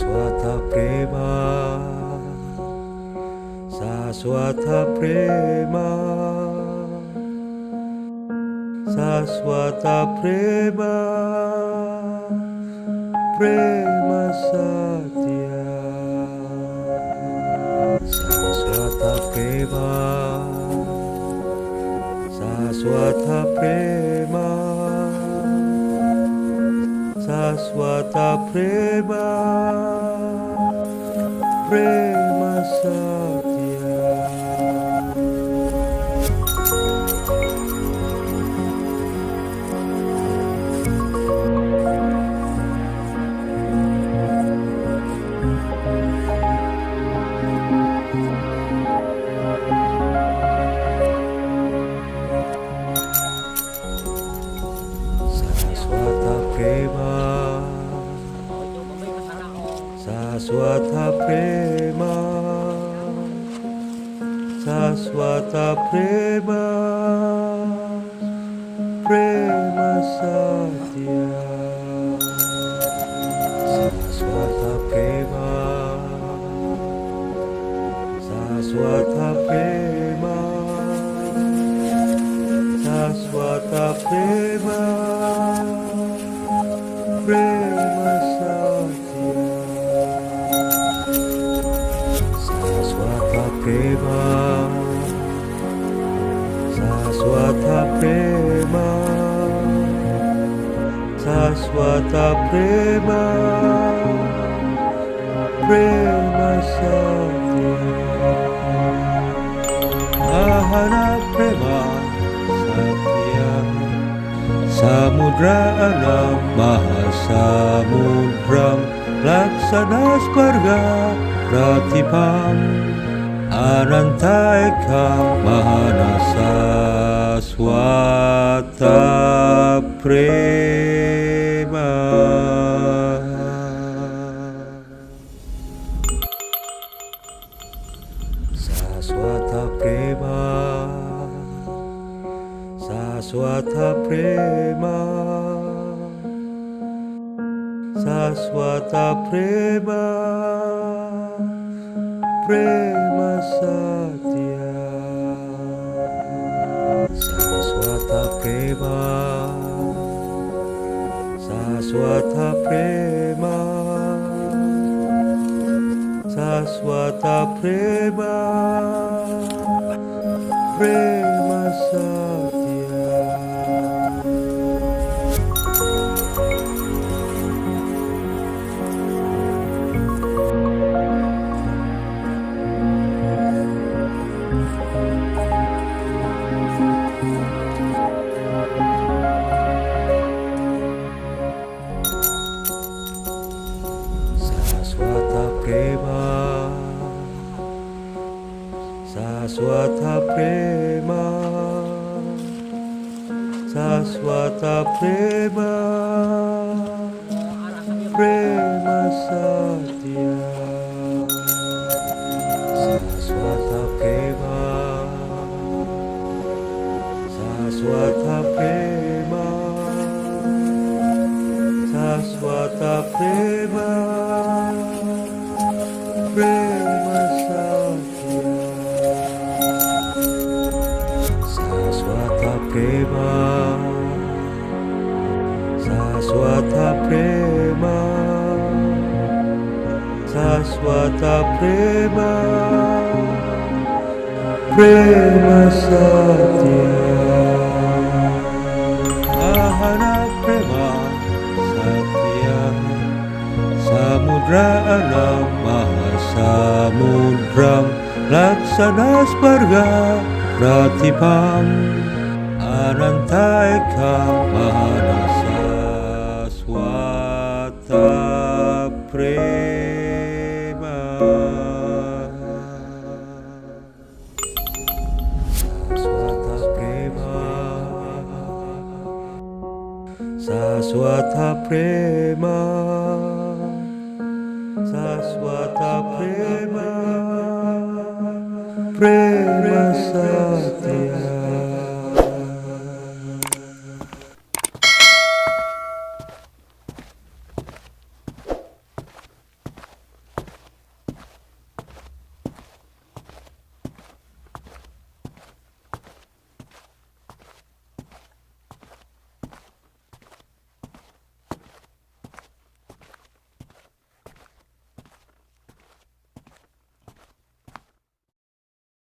Saswata Prema, Saswata Prema, Saswata Prema, Prema Satya. Saswata Prema, Saswata Prema, Saswata Prema, Prema Satya. Saswata Prema, Saswata Prema, Saswata Prema, Prema Satya. Saswata Prema, Saswata Prema, Saswata Prema, Prema Satya. Saswata Prema, Saswata Prema, Saswata Prema, Prema Satya. Ahana Prema Satya, Samudra Alam Mahasamudram Laksana Sparga Pratipam Ananta Eka Mahanasa Swata Prema. Saswata Prema, Saswata Prema, Saswata Prema, Prema Satya. Saswata Prema, Saswata Prema, Saswata Prema, Prema Satya. Saswata Prema, Saswata Prema, Saswata Prema, Prema Satya. Saswata Prema, Saswata Prema, Saswata Prema, Prema Satya. Saswata Prema, Saswata Prema, Saswata Prema, Prema Satya. Ahana Prema Satya, Samudra Alam Mahasamudram Laksana Sparga Pratipam Ananta Eka Mahanasa Swata Prema. Saswata Prema, Saswata Prema, Saswata Prema, Prema Satya.